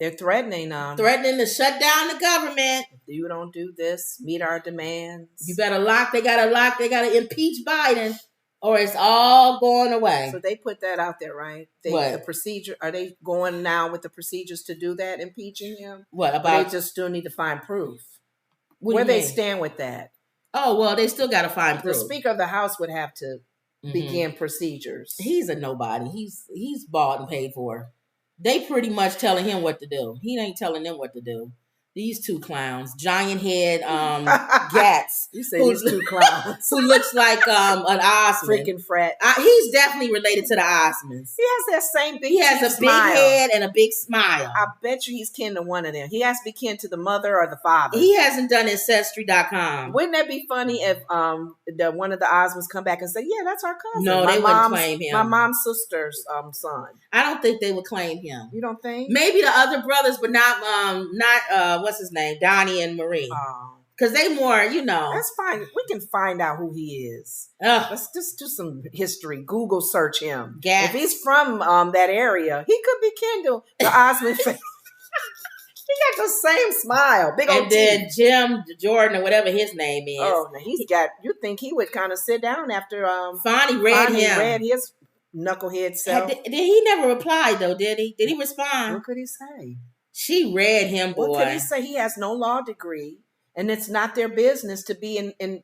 They're threatening to shut down the government. If you don't do this, meet our demands. You better they gotta impeach Biden, or it's all going away. So they put that out there, right? The procedure, are they going now with the procedures to do that, impeaching him? What about? Or they just still need to find proof. Where they stand with that? Oh, well, they still got to find proof. The Speaker of the House would have to begin procedures. He's a nobody. He's bought and paid for. They pretty much telling him what to do. He ain't telling them what to do. These two clowns, giant head gats. You say these two clowns. Who looks like an Osmond. Freaking frat. He's definitely related to the Osmonds. He has that same big He has a smile. Big head and a big smile. I bet you he's kin to one of them. He has to be kin to the mother or the father. He hasn't done Ancestry.com. Wouldn't that be funny if one of the Osmonds come back and say, yeah, that's our cousin. No, they wouldn't claim him. My mom's sister's son. I don't think they would claim him. You don't think? Maybe the other brothers, but not what's his name? Donnie and Marie. Because they more, That's fine. We can find out who he is. Let's just do some history. Google search him. If he's from that area, he could be kin to the Osmond family. He got the same smile. Big old then Jim Jordan or whatever his name is. Oh, now you think he would kind of sit down after Fonnie read his knucklehead self. Did he never reply though, did he? Did he respond? What could he say? She read him, boy. What could he say? He has no law degree, and it's not their business to be in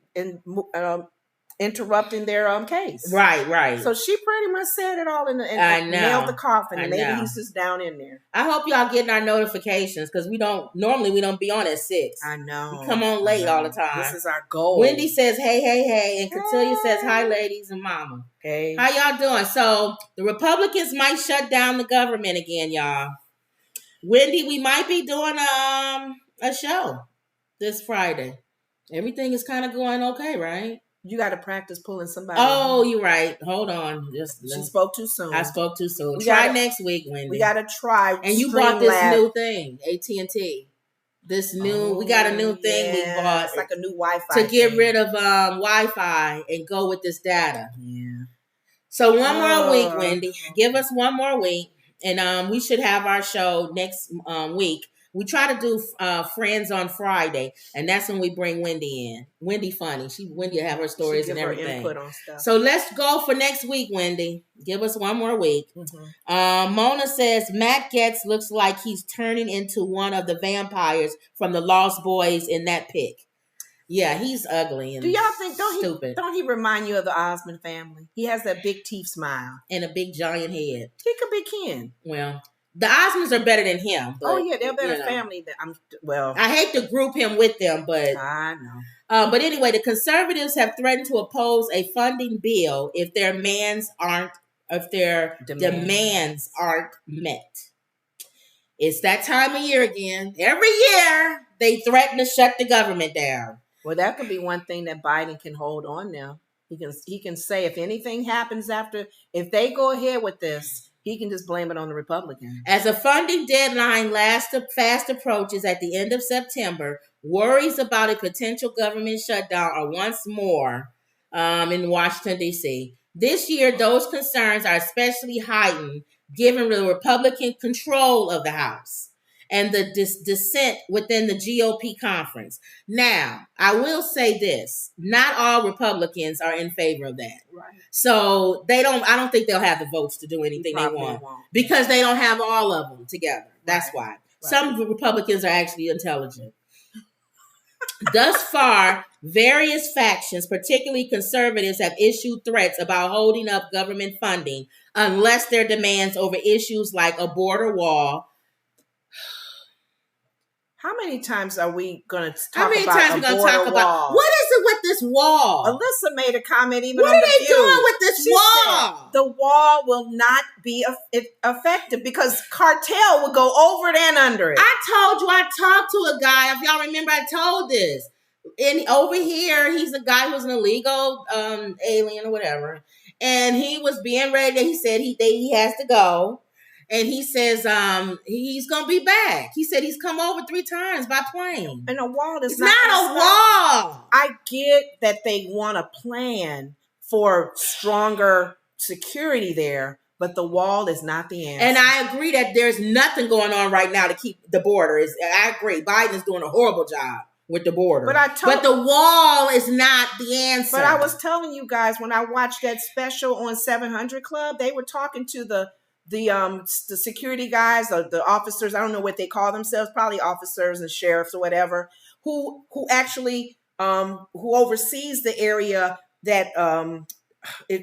interrupting their case. Right. So she pretty much said it all and nailed the coffin, and maybe he's just down in there. I hope y'all getting our notifications because we don't be on at 6. I know. We come on late all the time. This is our goal. Wendy says, hey, and Catilia says, hi, ladies and mama. Hey. How y'all doing? So the Republicans might shut down the government again, y'all. Wendy, we might be doing a show this Friday. Everything is kind of going okay, right? You got to practice pulling somebody. Oh, you're right. Hold on. She spoke too soon. I spoke too soon. Try next week, Wendy. We got to try. And you bought this new thing, AT&T. We got a new thing we bought. It's like a new Wi-Fi to get rid of Wi-Fi and go with this data. Yeah. So one more week, Wendy. Give us one more week. And we should have our show next week. We try to do Friends on Friday, and that's when we bring Wendy in. Wendy funny. Wendy will have her stories and everything. Her input on stuff. So let's go for next week, Wendy. Give us one more week. Mm-hmm. Mona says Matt Getz looks like he's turning into one of the vampires from the Lost Boys in that pic. Yeah, he's ugly and do y'all think stupid. Don't he remind you of the Osmond family? He has that big teeth smile and a big giant head. He could be kin. Well, the Osmonds are better than him. But, they're better family. I hate to group him with them, but I know. But anyway, the conservatives have threatened to oppose a funding bill if their demands aren't met. It's that time of year again. Every year they threaten to shut the government down. Well, that could be one thing that Biden can hold on now. He can say if anything happens if they go ahead with this, he can just blame it on the Republicans. As a funding deadline fast approaches at the end of September, worries about a potential government shutdown are once more in Washington, D.C. This year, those concerns are especially heightened given the Republican control of the House and the dissent within the GOP conference. Now, I will say this. Not all Republicans are in favor of that. Right. So I don't think they'll have the votes to do anything they want because they don't have all of them together. That's why. Right. Some Republicans are actually intelligent. Thus far, various factions, particularly conservatives, have issued threats about holding up government funding unless their demands over issues like a border wall. How many times are we going to talk How many about times are we going to talk about what is it with this wall? Alyssa made a comment even what on the What are they View. doing with this wall? Said, the wall will not be effective because cartel will go over it and under it. I talked to a guy. If y'all remember, I told this. And over here, he's a guy who's an illegal alien or whatever. And he was being ready. He said he has to go. And he says he's going to be back. He said he's come over 3 times by plane. And a wall is not a wall. I get that they want a plan for stronger security there, But the wall is not the answer. And I agree that there's nothing going on right now to keep the border. I agree. Biden is doing a horrible job with the border. But the wall is not the answer. But I was telling you guys, when I watched that special on 700 Club, they were talking to the security guys or the officers. I don't know what they call themselves, probably officers and sheriffs or whatever, who actually who oversees the area that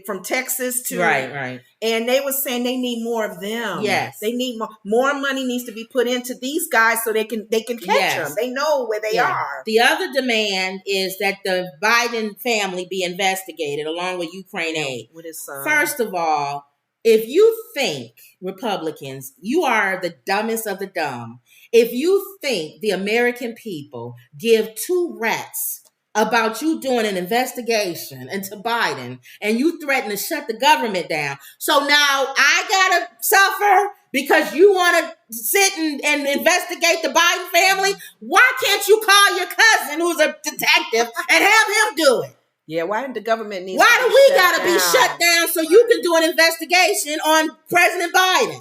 from Texas to right. And they were saying they need more of them. Yes, they need more money needs to be put into these guys so they can catch them. They know where they are. The other demand is that the Biden family be investigated along with Ukraine aid. With his son. First of all, if you think Republicans, you are the dumbest of the dumb. If you think the American people give two rats about you doing an investigation into Biden and you threaten to shut the government down. So now I gotta suffer because you want to sit and investigate the Biden family? Why can't you call your cousin who's a detective and have him do it? Yeah, why did the government need Why do we gotta be shut down so you can do an investigation on President Biden?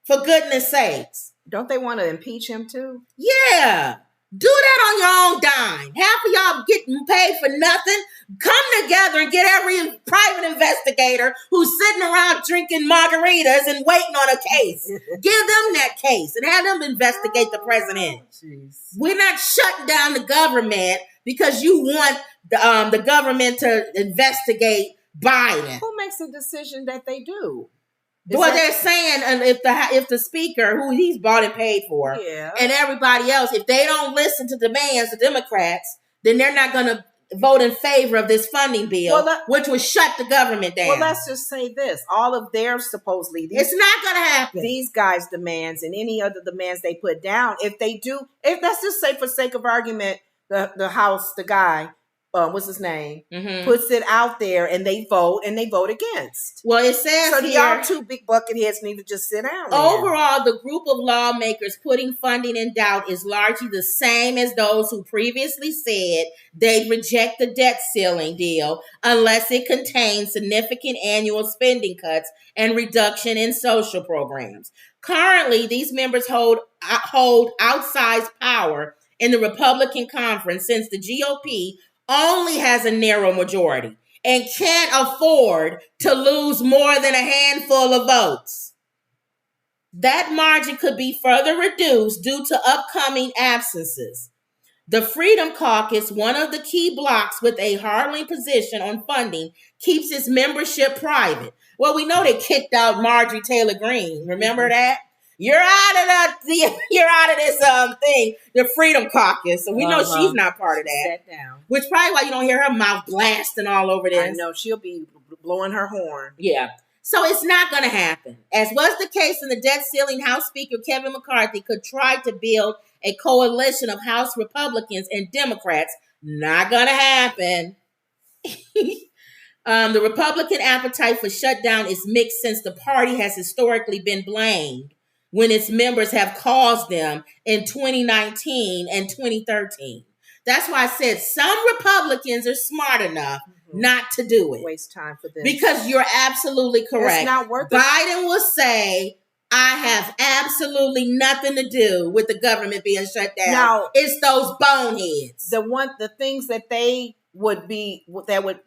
For goodness sakes. Don't they want to impeach him too? Yeah. Do that on your own dime. Half of y'all getting paid for nothing. Come together and get every private investigator who's sitting around drinking margaritas and waiting on a case. Give them that case and have them investigate the president. We're not shutting down the government because you want the government to investigate Biden. Who makes the decision that they do? Well, they're saying if the speaker, who he's bought and paid for, and everybody else, if they don't listen to demands of Democrats, then they're not going to vote in favor of this funding bill, which would shut the government down. Well, let's just say this. All of their supposedly... it's not going to happen. These guys' demands and any other demands they put down, if let's just say for sake of argument, the House, the guy... what's his name? Puts it out there and they vote against. Well, it says so y'all two big bucket heads need to just sit down. Overall, the group of lawmakers putting funding in doubt is largely the same as those who previously said they'd reject the debt ceiling deal unless it contains significant annual spending cuts and reduction in social programs. Currently, these members hold outsized power in the Republican conference since the GOP only has a narrow majority and can't afford to lose more than a handful of votes. That margin could be further reduced due to upcoming absences. The Freedom Caucus, one of the key blocs with a hard-line position on funding, keeps its membership private. Well, we know they kicked out Marjorie Taylor Greene. Remember that? You're out of this thing, the Freedom Caucus. So we know she's not part of that. Sat down. Which probably why you don't hear her mouth blasting all over this. I know, she'll be blowing her horn. Yeah. So it's not going to happen. As was the case in the debt ceiling, House Speaker Kevin McCarthy could try to build a coalition of House Republicans and Democrats. Not going to happen. The Republican appetite for shutdown is mixed since the party has historically been blamed when its members have caused them in 2019 and 2013. That's why I said some Republicans are smart enough not to do it. Waste time for this. Because you're absolutely correct. It's not worth it. Biden will say, I have absolutely nothing to do with the government being shut down. Now, it's those boneheads. The things that they would be, that would,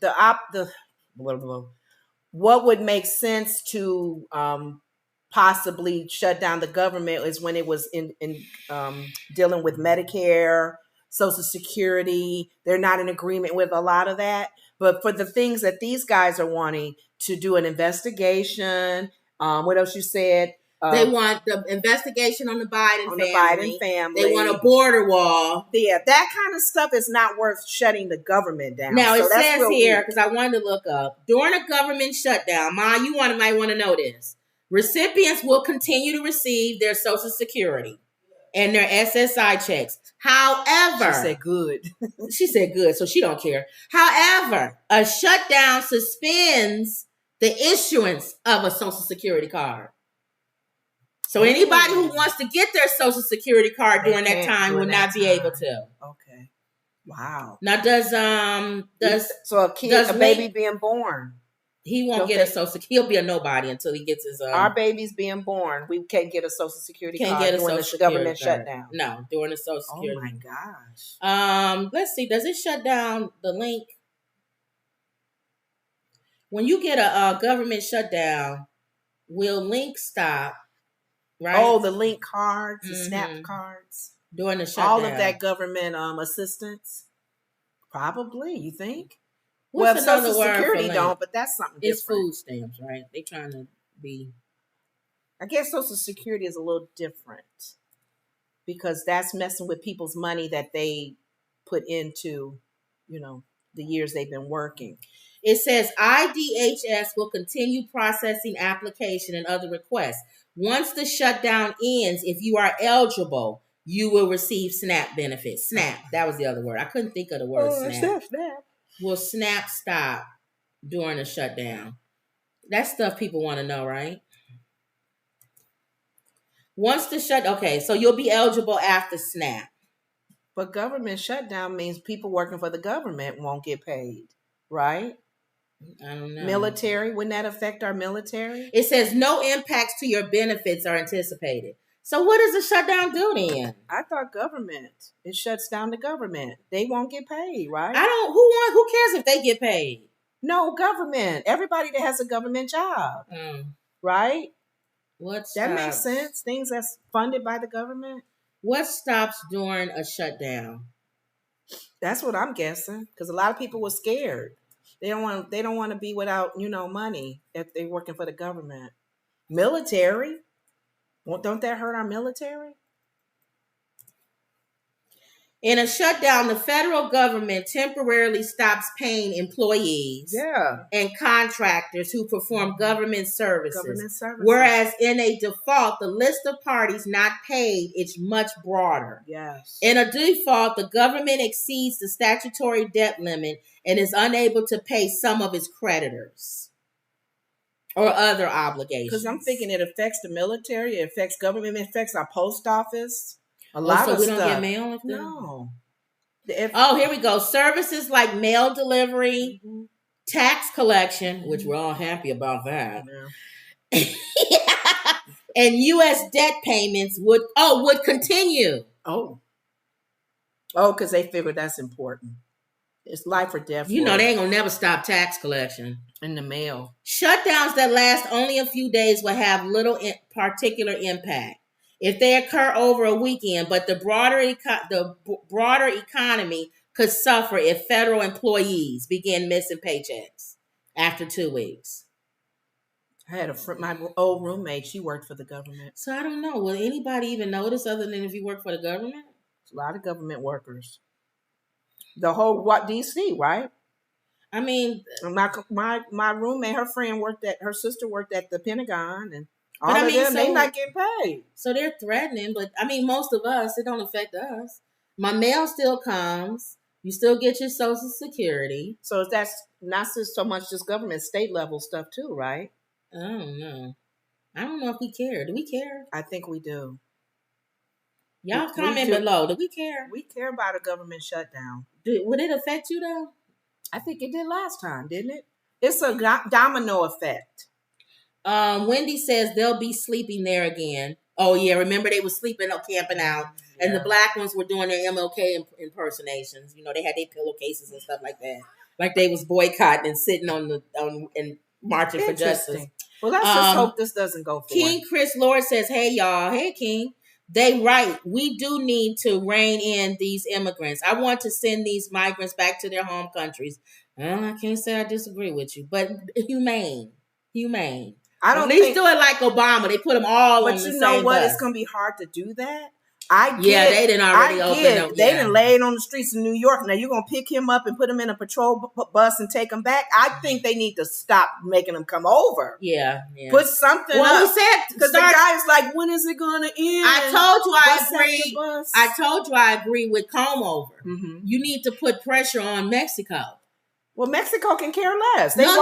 what would make sense to possibly shut down the government is when it was in dealing with Medicare, Social Security. They're not in agreement with a lot of that. But for the things that these guys are wanting to do an investigation, what else you said? They want the investigation on the Biden family. They want a border wall. Yeah, that kind of stuff is not worth shutting the government down. Now, it says here, because I wanted to look up, during a government shutdown, Ma, you might want to know this. Recipients will continue to receive their Social Security and their SSI checks. However, she said good. She said good, so she don't care. However, a shutdown suspends the issuance of a Social Security card. So anybody who wants to get their Social Security card during that time will not be able to. Okay. Wow. Now, does so a baby being born? He won't get a social security. He'll be a nobody until he gets his our baby's being born. We can't get a social security card during the government shutdown. No, during the social security. Oh my gosh. Let's see. Does it shut down the link? When you get a government shutdown, will link stop? Right. Oh, the link cards, the SNAP cards during the shutdown. All of that government assistance. Probably, you think? What's well, Social Security don't, but that's something different. It's food stamps, right? They trying to be. I guess Social Security is a little different because that's messing with people's money that they put into, the years they've been working. It says IDHS will continue processing application and other requests. Once the shutdown ends, if you are eligible, you will receive SNAP benefits. SNAP, that was the other word. I couldn't think of the word SNAP. Will SNAP stop during the shutdown? That's stuff people want to know, right? Once the okay, so you'll be eligible after SNAP. But government shutdown means people working for the government won't get paid, right? I don't know. Military, wouldn't that affect our military? It says no impacts to your benefits are anticipated. So what does the shutdown do then? I thought government. It shuts down the government. They won't get paid, right? Who cares if they get paid? No, government. Everybody that has a government job. Right? That makes sense. Things that's funded by the government. What stops during a shutdown? That's what I'm guessing. Because a lot of people were scared. They don't want to be without, money if they're working for the government. Military. Well, don't that hurt our military? In a shutdown, the federal government temporarily stops paying employees and contractors who perform government services. Whereas in a default, the list of parties not paid is much broader. Yes. In a default, the government exceeds the statutory debt limit and is unable to pay some of its creditors or other obligations. Because I'm thinking it affects the military, it affects government, it affects our post office. A lot of we stuff. Don't get mail if no. Here we go. Services like mail delivery, tax collection, which we're all happy about that. Yeah. And U.S. debt payments would continue. Because they figured that's important. It's life or death. They ain't gonna never stop tax collection in the mail. Shutdowns that last only a few days will have little particular impact if they occur over a weekend, but the broader economy could suffer if federal employees begin missing paychecks after 2 weeks. I had my old roommate. She worked for the government. So I don't know. Will anybody even notice other than if you work for the government? A lot of government workers. The whole DC, right? I mean, my roommate, her sister worked at the Pentagon, and all of them, they not getting paid. So they're threatening, but most of us, it don't affect us. My mail still comes. You still get your Social Security. So that's not so much just government, state level stuff too, right? I don't know. I don't know if we care. Do we care? I think we do. Y'all comment below. Do we care? We care about a government shutdown. Would it affect you though? I think it did last time, didn't it? It's a domino effect. Wendy says they'll be sleeping there again. Oh yeah, remember they were sleeping or camping out, and the black ones were doing their MLK impersonations. They had their pillowcases and stuff like that, like they was boycotting and sitting and marching for justice. Well, let's just hope this doesn't go forward. King Chris Lord says, "Hey y'all, hey King, they right. We do need to rein in these immigrants. I want to send these migrants back to their home countries. I can't say I disagree with you, but humane." I don't at least do it like Obama. They put them all on the same bus. But you know what? It's going to be hard to do that. They didn't already open up. They didn't lay it on the streets of New York. Now you're going to pick him up and put him in a patrol bus and take him back. I think they need to stop making him come over. Yeah. Put something up. Well, we said because the guy's like, when is it going to end? I told you I agree with comb over. Mm-hmm. You need to put pressure on Mexico. Well, Mexico can care less. That's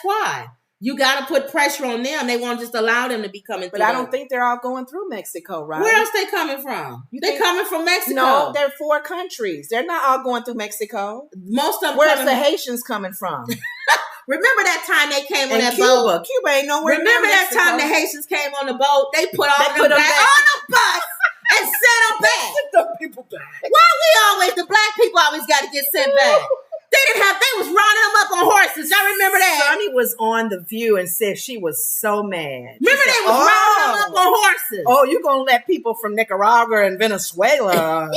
why. You got to put pressure on them. They won't just allow them to be coming through. But I don't think they're all going through Mexico, right? Where else they coming from? Coming from Mexico. No, they're 4 countries. They're not all going through Mexico. Most of them. Where's the Haitians coming from? Remember that time they came on that Cuba. boat? Cuba ain't nowhere. Remember that time the Haitians came on the boat? They put all them back on the bus and sent them back. Sent them people back. Why the black people always got to get sent back? They was rounding them up on horses. Y'all remember that? Sonny was on The View and said she was so mad. Remember they was rounding them up on horses. Oh, you're going to let people from Nicaragua and Venezuela,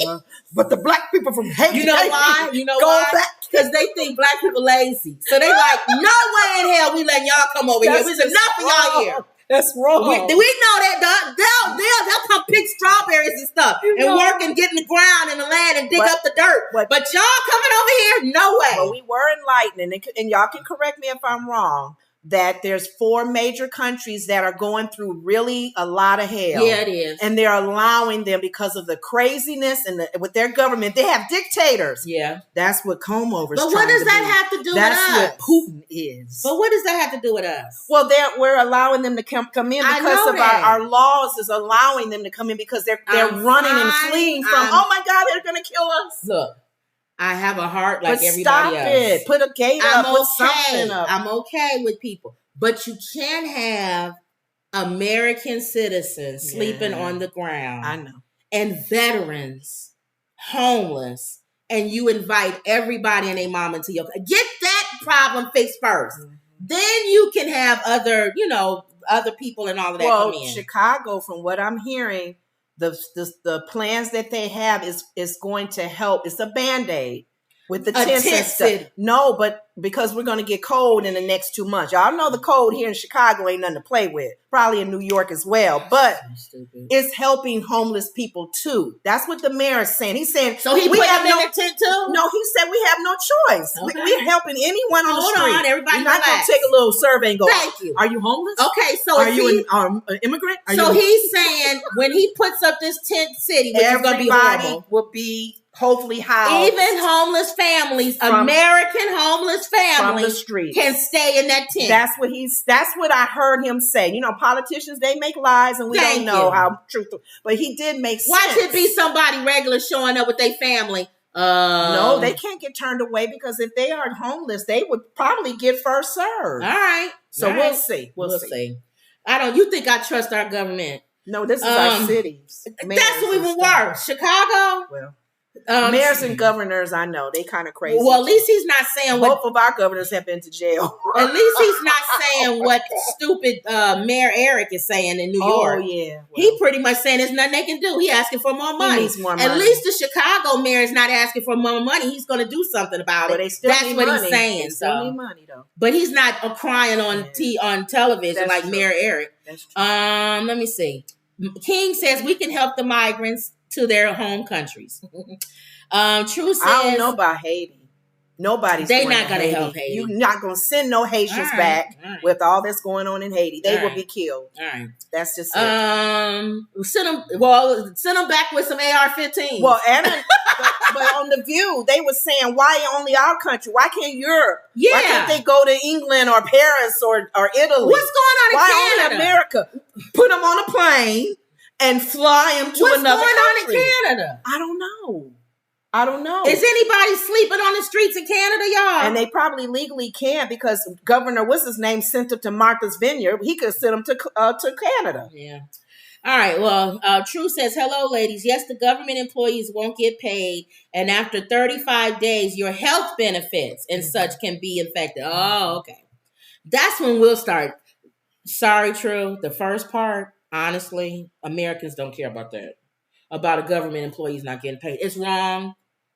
but the black people from Haiti. You know why? Go back. Because they think black people lazy. So they like, no way in hell we letting y'all come over here. There's enough of y'all here. That's wrong. We know that they'll come pick strawberries and stuff and work and get in the ground and the land and dig up the dirt. But y'all coming over here? No way. But we were enlightened, and y'all can correct me if I'm wrong, that there's 4 major countries that are going through really a lot of hell. Yeah, it is. And they're allowing them because of the craziness and with their government. They have dictators. Yeah. That's what Comb-Over's But what does that have to do with us? That's what Putin is. But what does that have to do with us? Well, we're allowing them to come in because of our laws is allowing them to come in because they're running and fleeing from, oh my God, they're going to kill us. Look. I have a heart like everybody stop else. It. Put a gate up. Put something up. I'm okay with people. But you can't have American citizens sleeping on the ground. I know. And veterans, homeless, and you invite everybody and their mom into your... Get that problem fixed first. Mm-hmm. Then you can have other people and all of that come in. Chicago, from what I'm hearing... The plans that they have is going to help. It's a Band-Aid with the tents and stuff. No, but because we're going to get cold in the next 2 months. Y'all know the cold here in Chicago ain't nothing to play with. Probably in New York as well. But it's helping homeless people too. That's what the mayor is saying. He's saying, so he put them in the tent too? No, he said we have no choice. Okay. We're helping anyone on the street. Hold on, everybody. You're not going to take a little survey and go, thank you. Are you homeless? Okay, so are you an immigrant? He's saying when he puts up this tent city, which is going to be horrible, will be hopefully housed. Even homeless families, American homeless families, from the street can stay in that tent. That's what I heard him say. Politicians, they make lies and we don't know how truthful. But he did make sense. Watch it be somebody regular showing up with their family. No, they can't get turned away because if they are homeless, they would probably get first served. All right. We'll see. We'll see. You think I trust our government? No, this is our cities. That's even worse. Chicago? Well. Mayors and governors, I know they kind of crazy. Well, at least he's not saying both of our governors have been to jail. At least he's not saying what stupid Mayor Eric is saying in New York. Oh yeah, well, he pretty much saying there's nothing they can do. He asking for more money. He needs more money. At least the Chicago mayor is not asking for more money. He's going to do something about it. That's what he's saying. They still need money though. But he's not crying on television like Mayor Eric. That's true. Let me see. King says we can help the migrants to their home countries. True says I don't know about Haiti. They're not going to help Haiti. You're not going to send no Haitians back with all that's going on in Haiti. They will be killed. All right. That's just it. Send them back with some AR-15s. Well, but on The View, they were saying, why only our country? Why can't Europe? Yeah. Why can't they go to England or Paris or Italy? What's going on in Canada? Only America? Put them on a plane and fly them to another country. What's going on in Canada? I don't know. Is anybody sleeping on the streets in Canada, y'all? And they probably legally can't because Governor, what's his name, sent them to Martha's Vineyard. He could send them to Canada. Yeah. All right. Well, True says, hello, ladies. Yes, the government employees won't get paid. And after 35 days, your health benefits and such can be affected. Oh, okay. That's when we'll start. Sorry, True. The first part, honestly, Americans don't care about that. About a government employee's not getting paid. It's wrong.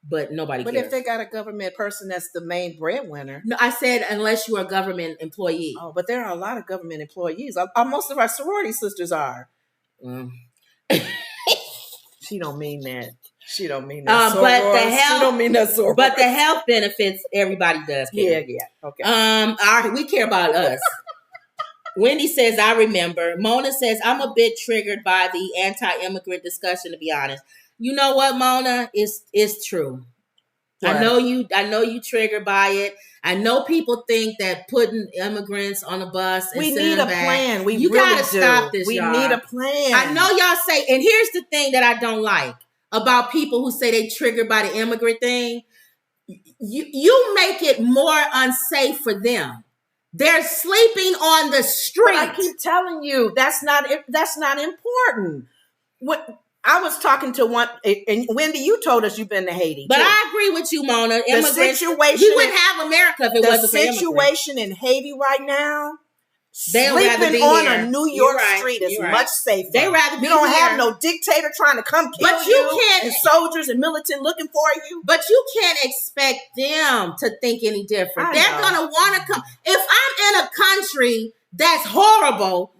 But nobody cares. But if they got a government person that's the main breadwinner. No, I said unless you're a government employee. Oh, but there are a lot of government employees. Most of our sorority sisters are. She don't mean that. She don't mean that. She don't mean that. But the health benefits, everybody does care. Yeah. Okay. We care about us. Wendy says, I remember. Mona says, I'm a bit triggered by the anti-immigrant discussion, to be honest. You know what, Mona? It's true. What? I know you triggered by it. I know people think that putting immigrants on a bus and sending them back. Plan. You gotta stop this. We need a plan. I know y'all say, and here's the thing that I don't like about people who say they triggered by the immigrant thing. You make it more unsafe for them. They're sleeping on the street. But I keep telling you, that's not important. What I was talking to one, and Wendy, you told us you've been to Haiti. But too. I agree with you, Mona. The situation, we wouldn't have America if it wasn't for immigrants. The situation in Haiti right now, They'll sleeping on a New York street is much safer. They rather be You don't here. have no dictator trying to come kill you, and soldiers and militant looking for you. But you can't expect them to think any different. They're going to want to come. If I'm in a country that's horrible,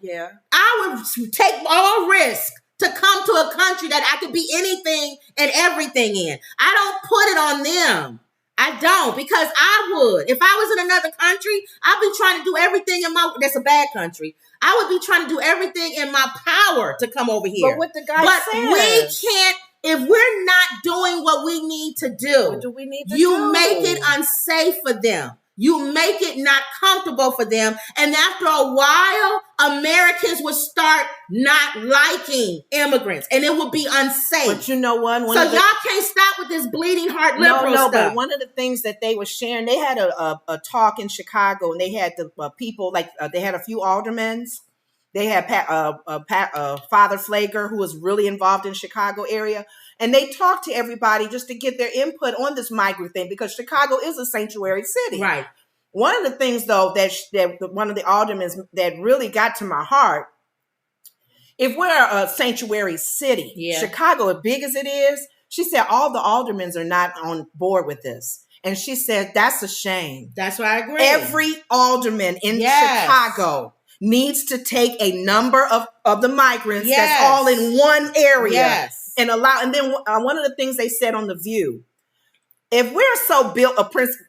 I would take all risk to come to a country that I could be anything and everything in. I don't put it on them. I don't, because I would. If I was in another country, I'd be trying to do everything that's a bad country. I would be trying to do everything in my power to come over here. But what the guy said. We can't, if we're not doing what we need to do, what do we need to do? Make it unsafe for them. You make it not comfortable for them. And after a while, Americans would start not liking immigrants. And it would be unsafe. But you know what? So y'all can't stop with this bleeding heart liberal stuff. But one of the things that they were sharing, they had a talk in Chicago, and they had the people, they had a few aldermen. They had Father Flager, who was really involved in the Chicago area. And they talked to everybody just to get their input on this migrant thing, because Chicago is a sanctuary city. Right. One of the things, though, that one of the aldermen that really got to my heart, if we're a sanctuary city, Chicago, as big as it is, she said all the aldermen are not on board with this. And she said, that's a shame. That's why I agree. Every alderman in Chicago needs to take a number of the migrants that's all in one area and allow. And then one of the things they said on The View, if we're so built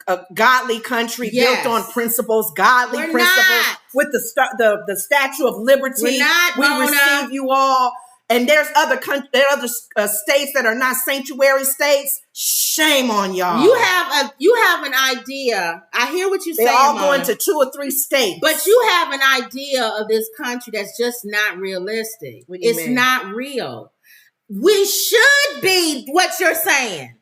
a godly country built on principles, godly principles, with the Statue of Liberty, we receive you all. And there's other states that are not sanctuary states. Shame on y'all. You have an idea. I hear what you're saying. They're all going to 2 or 3 states. But you have an idea of this country that's just not realistic. It's not real. We should be what you're saying.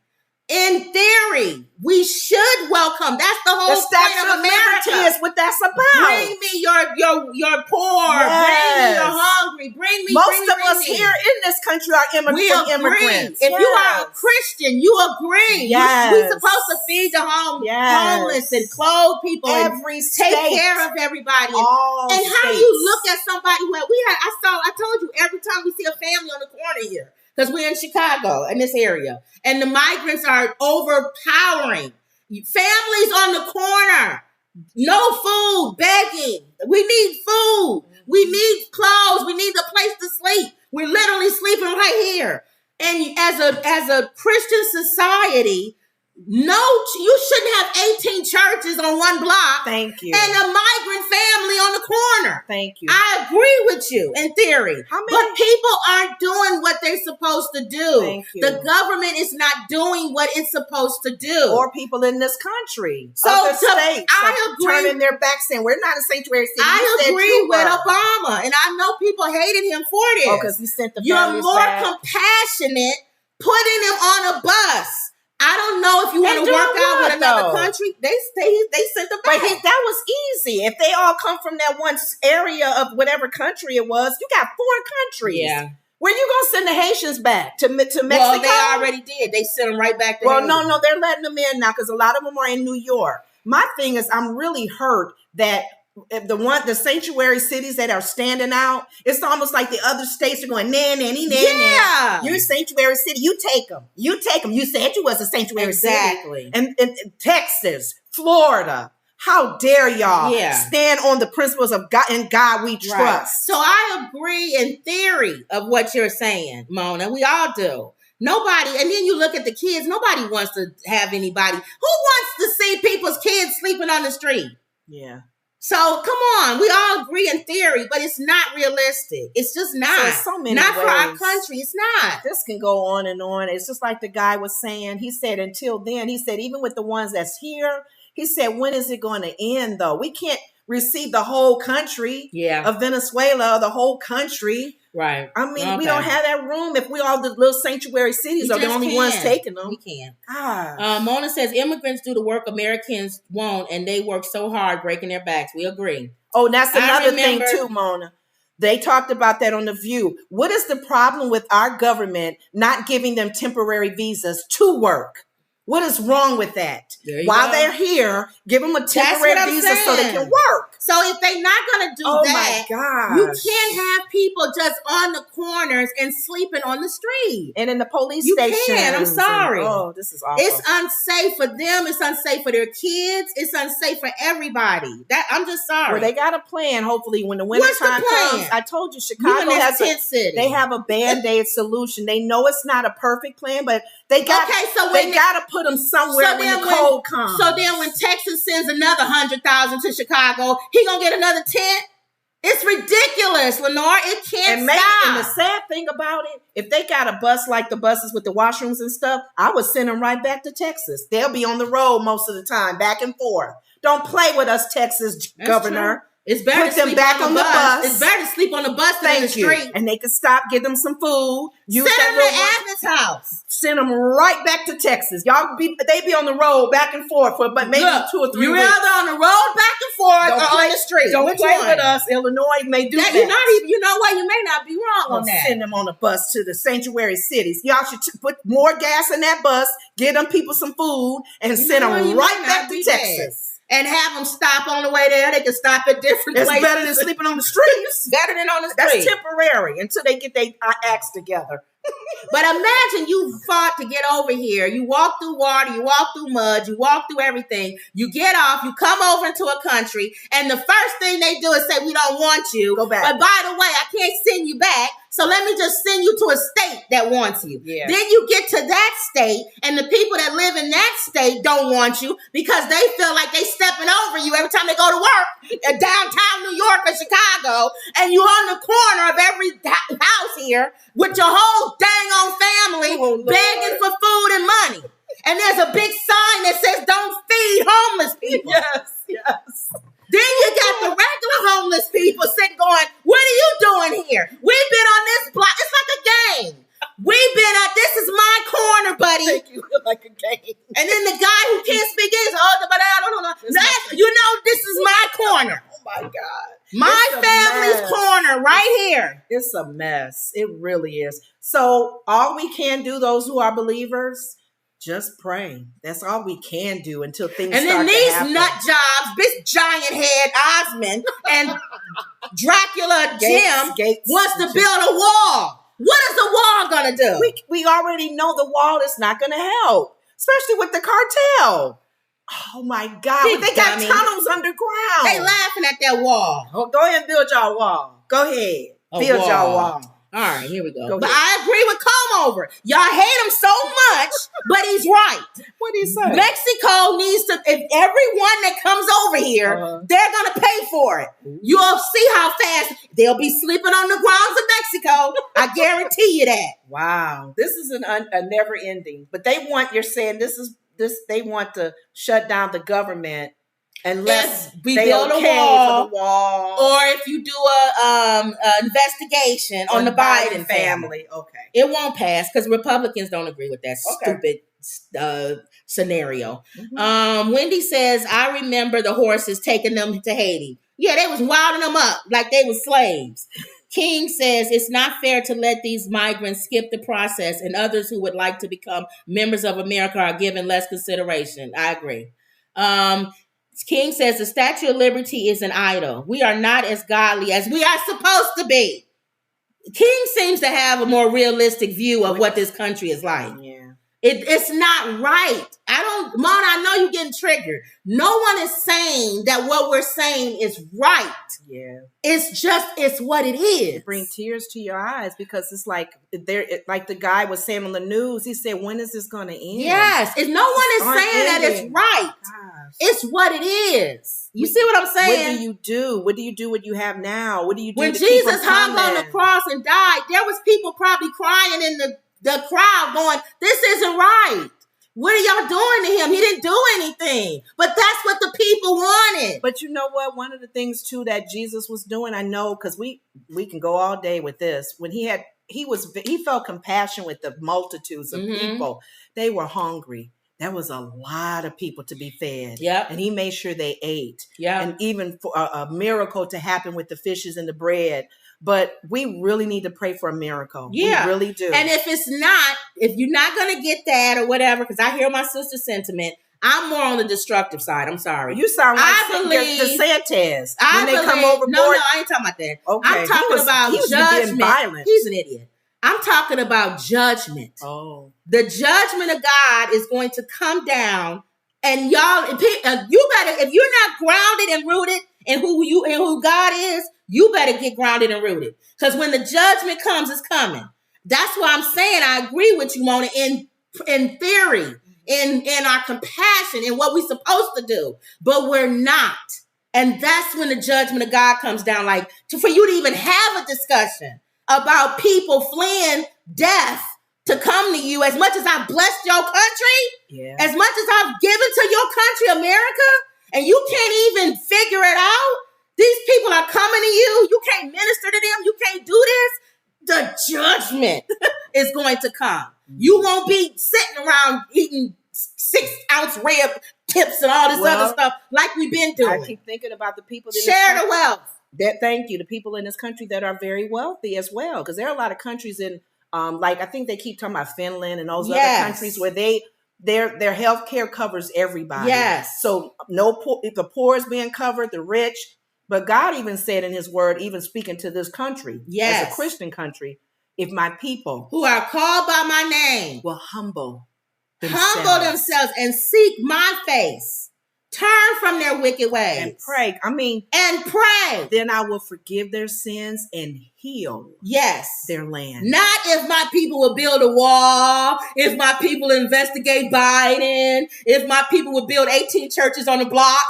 In theory, we should welcome. That's the whole point of America. Is what that's about. Bring me your poor. Bring me your hungry. Bring me. Most of us here in this country are immigrants. If you are a Christian, you agree. Yes. We're supposed to feed the homeless and clothe people. Every and state. Take care of everybody. All and states. how do you look at somebody who I told you every time we see a family on the corner here. Because we're in Chicago, in this area. And the migrants are overpowering. Families on the corner. No food, begging. We need food. We need clothes. We need a place to sleep. We're literally sleeping right here. And as a Christian society, you shouldn't have 18 churches on one block. Thank you. And a migrant family on the corner. Thank you. I agree with you in theory. But people aren't doing what they're supposed to do. Thank you. The government is not doing what it's supposed to do. Or people in this country. So states I agree. Turning their back saying, we're not a sanctuary city. I agree with Obama. And I know people hated him for this. Oh, because he sent the You're more compassionate putting him on a bus. I don't know if you want to work out with another country. They sent them back. But that was easy. If they all come from that one area of whatever country it was, you got 4 countries. Yeah. Where you gonna send the Haitians back to Mexico? Well, they already did. They sent them right back to Haiti. No, they're letting them in now because a lot of them are in New York. My thing is, I'm really hurt that the sanctuary cities that are standing out, it's almost like the other states are going, nah. You're a sanctuary city. You take them. You said you was a sanctuary city. And Texas, Florida. How dare y'all stand on the principles of God and God we trust. Right. So I agree in theory of what you're saying, Mona. We all do. Nobody, and then you look at the kids, nobody wants to have anybody. Who wants to see people's kids sleeping on the street? Yeah. So come on, we all agree in theory, but it's not realistic. It's just not. So many not ways. For our country. It's not. This can go on and on. It's just like the guy was saying. He said until then, he said even with the ones that's here, he said when is it going to end though? We can't receive the whole country of Venezuela, the whole country. Right. I mean, we don't have that room if we all the little sanctuary cities are the only ones taking them. We can't. Gosh. Mona says immigrants do the work Americans won't, and they work so hard breaking their backs. We agree. Oh, that's another thing too, Mona. They talked about that on The View. What is the problem with our government not giving them temporary visas to work? What is wrong with that? While they're here, give them a temporary visa so they can work. So if they're not going to do that, my gosh. You can't have people just on the corners and sleeping on the street. And in the police station. You can. I'm sorry. This is awful. It's unsafe for them. It's unsafe for their kids. It's unsafe for everybody. I'm just sorry. Well, they got a plan, hopefully, when the winter time comes. I told you, Chicago has they have a Band-Aid solution. They know it's not a perfect plan, but they got to put them somewhere when the cold comes. So then when Texas sends another 100,000 to Chicago, he gonna get another tent? It's ridiculous, Lenore. It can't stop. And the sad thing about it, if they got a bus like the buses with the washrooms and stuff, I would send them right back to Texas. They'll be on the road most of the time, back and forth. Don't play with us, Texas governor. True. It's better put them back on the bus. It's better to sleep on the bus than in the street. And they can stop, give them some food. Send them to Adam's house. Send them right back to Texas. They be on the road back and forth for maybe 2 or 3 weeks. You're either on the road back and forth or on the street. Don't play with us. Illinois may do that. You know what? You may not be wrong on that. Send them on a bus to the sanctuary cities. Y'all should put more gas in that bus, give them people some food, and send them right back to Texas. And have them stop on the way there. They can stop at different places. It's better than sleeping on the streets. Better than on the street. That's temporary until they get their acts together. But imagine you fought to get over here. You walk through water, you walk through mud, you walk through everything. You get off, you come over into a country, and the first thing they do is say, we don't want you. Go back. But by the way, I can't send you back. So let me just send you to a state that wants you. Yeah. Then you get to that state, and the people that live in that state don't want you because they feel like they stepping over you every time they go to work in downtown New York or Chicago, and you on the corner of every house here with your whole dang on family begging for food and money. And there's a big sign that says, don't feed homeless people. Yes. Then you got the regular homeless people sitting going, what are you doing here? We've been on this block. It's like a game. We've been at, this is my corner, buddy. Thank you, like a game. And then the guy who can't speak English, this is my corner. Oh my God. My family's corner right here. It's a mess. It really is. So all we can do, those who are believers, just pray. That's all we can do until things start to happen. And then these nut jobs, this giant head Osmond and Dracula Jim wants to build a wall. What is the wall gonna do? We already know the wall is not gonna help, especially with the cartel. Oh my God! They got tunnels underground. They laughing at that wall. Oh, go ahead and build y'all wall. Go ahead, build y'all wall. All right, here we go. But I agree with Comover. Y'all hate him so much, but he's right. What do you say? Mexico needs to, if everyone that comes over here, they're going to pay for it. You'll see how fast they'll be sleeping on the grounds of Mexico. I guarantee you that. Wow. This is a never ending. But they want, you're saying they want to shut down the government unless we build a wall, or if you do a investigation on the Biden family. Okay, it won't pass because Republicans don't agree with that stupid scenario. Wendy says, I remember the horses taking them to Haiti. Yeah, they was wilding them up like they were slaves. King says it's not fair to let these migrants skip the process, and others who would like to become members of America are given less consideration. I agree. King says the Statue of Liberty is an idol. We are not as godly as we are supposed to be. King seems to have a more realistic view of what this country is like. Yeah. It's not right. Mona, I know you're getting triggered. No one is saying that what we're saying is right. Yeah. It's what it is. It brings tears to your eyes because it's like like the guy was saying on the news, he said, when is this going to end? Yes. No one is saying that it's right. Gosh. It's what it is. You see what I'm saying? What do you do? What do you do what you have now? What do you do when Jesus hung on the cross and died, there was people probably crying in the crowd going, this isn't right. What are y'all doing to him? He didn't do anything. But that's what the people wanted. But you know what? One of the things too that Jesus was doing, I know, because we can go all day with this. When he felt compassion with the multitudes of people. They were hungry. There was a lot of people to be fed. Yep. And he made sure they ate. Yeah. And even for a miracle to happen with the fishes and the bread. But we really need to pray for a miracle. Yeah. We really do. And if you're not going to get that or whatever, because I hear my sister's sentiment, I'm more on the destructive side. I'm sorry. You sound like DeSantis. When they come overboard. No, I ain't talking about that. Okay. I'm talking about judgment. Violent. He's an idiot. I'm talking about judgment. Oh. The judgment of God is going to come down, and y'all, if you're not grounded and rooted in who God is, you better get grounded and rooted. Because when the judgment comes, it's coming. That's why I'm saying I agree with you, Mona, in theory, in our compassion, in what we're supposed to do, but we're not. And that's when the judgment of God comes down, for you to even have a discussion about people fleeing death to come to you. As much as I've blessed your country, as much as I've given to your country, America, and you can't even figure it out, these people are coming to you. You can't minister to them. You can't do this. The judgment is going to come. You won't be sitting around eating 6-ounce rib tips and all this other stuff like we've been doing. I keep thinking about the people that share the wealth. Thank you. The people in this country that are very wealthy as well. Because there are a lot of countries in, I think they keep talking about Finland and those other countries where their health care covers everybody. Yes. So the poor is being covered, the rich. But God even said in his word, even speaking to this country, as a Christian country, if my people who are called by my name will humble themselves and seek my face, turn from their wicked ways. And pray. And pray. Then I will forgive their sins and heal their land. Not if my people will build a wall, if my people investigate Biden, if my people will build 18 churches on the block.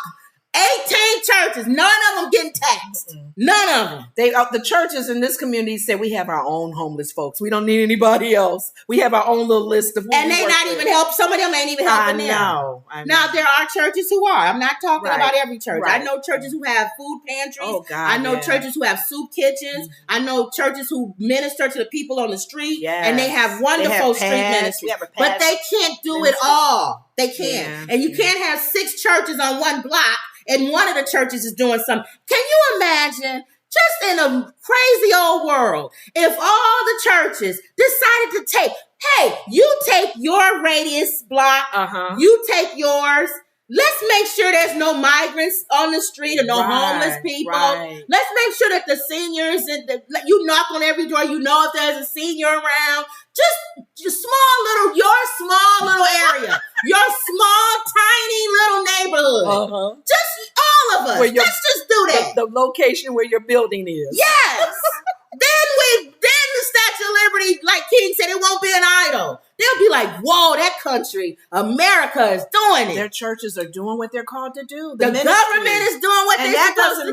18 churches, none of them getting taxed. None of them. The churches in this community said we have our own homeless folks. We don't need anybody else. We have our own little list of. And they not even help. Some of them ain't even helping them. I know. Now there are churches who are. I'm not talking about every church. Right. I know churches who have food pantries. Oh God. I know churches who have soup kitchens. I know churches who minister to the people on the street, and they have wonderful street ministry. But they can't do it all. They can't, and you can't have 6 churches on one block. And one of the churches is doing something. Can you imagine, just in a crazy old world, if all the churches decided to you take your radius block, you take yours. Let's make sure there's no migrants on the street or no homeless people. Right. Let's make sure that the seniors, you knock on every door, you know if there's a senior around. Just your small little area, your small, tiny little neighborhood. Just all of us. Let's just do that. The location where your building is. Yes. Then the Statue of Liberty, like King said, it won't be an idol. They'll be like, whoa, that country, America is doing it. Their churches are doing what they're called to do. The government is doing what they're supposed to do.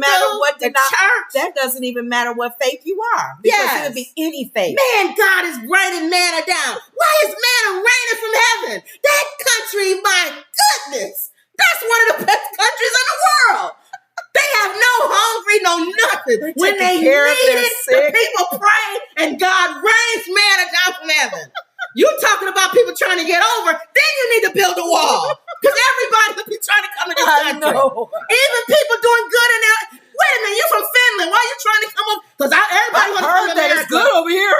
That doesn't even matter what faith you are. Because it could be any faith. Man, God is raining manna down. Why is manna raining from heaven? That country, my goodness, that's one of the best countries in the world. They have no hungry, no nothing. When they need it, the people pray and God rains manna down from heaven. You talking about people trying to get over, then you need to build a wall. Because everybody will be trying to come to this country. Even people doing good in there. Wait a minute, you're from Finland. Why are you trying to come up? Because everybody wants to come to America. It's good over here.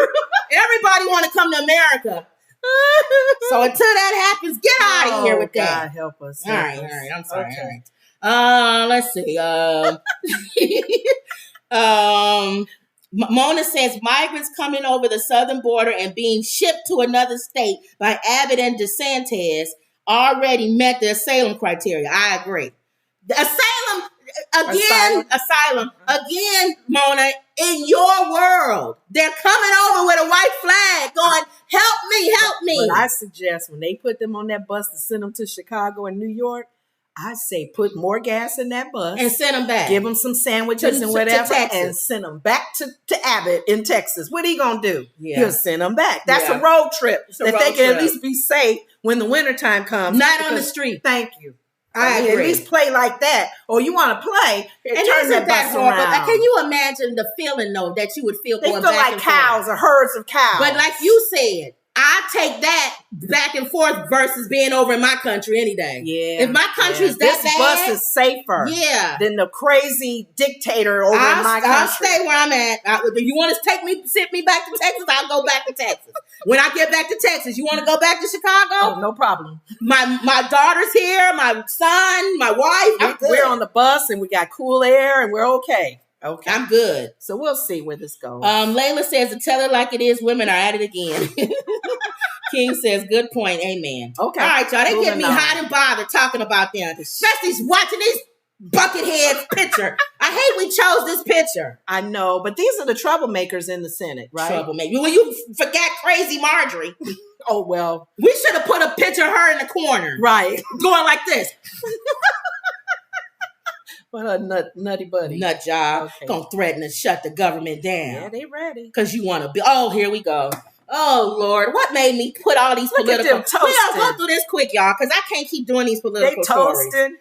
Everybody want to come to America. So until that happens, get out of here with that. God help us. All right. I'm sorry. Okay. All right. Let's see. Mona says migrants coming over the southern border and being shipped to another state by Abbott and DeSantis already met the asylum criteria. I agree. The asylum again, Mona, in your world. They're coming over with a white flag going, help me. But I suggest when they put them on that bus to send them to Chicago and New York, I say put more gas in that bus and send them back. Give them some sandwiches and whatever, and send them back to Abbott in Texas. What are he gonna do? Yeah. He'll send them back. That's a road trip. That they can at least be safe when the wintertime comes. Not on the street. Thank you. I agree. At least play like that. Or you want to play and turn that bus around. Can you imagine the feeling though that you would feel? They going feel back like cows or herds of cows. But like you said, I take that back and forth versus being over in my country any day. Yeah. If my country's that this bad, bus is safer. Yeah. Than the crazy dictator over in my country. I'll stay where I'm at. You want to send me back to Texas? I'll go back to Texas. When I get back to Texas, you want to go back to Chicago? Oh, no problem. My daughter's here, my son, my wife. We're on the bus and we got cool air and we're okay. Okay. I'm good. So we'll see where this goes. Layla says, to tell it like it is, women are at it again. King says, good point. Amen. Okay. All right, y'all. They get me hot and bothered talking about them. Especially watching this buckethead picture. I hate we chose this picture. I know, but these are the troublemakers in the Senate, right? Troublemakers. When you forgot Crazy Marjorie. Oh, well. We should have put a picture of her in the corner. Right. Going like this. What a nutty buddy. Nut job. Okay. Gonna threaten to shut the government down. Yeah, they ready. Because you want to be. Oh, here we go. Oh, Lord. What made me put all these political... We're going to go through this quick, y'all, because I can't keep doing these political stories. They toasting.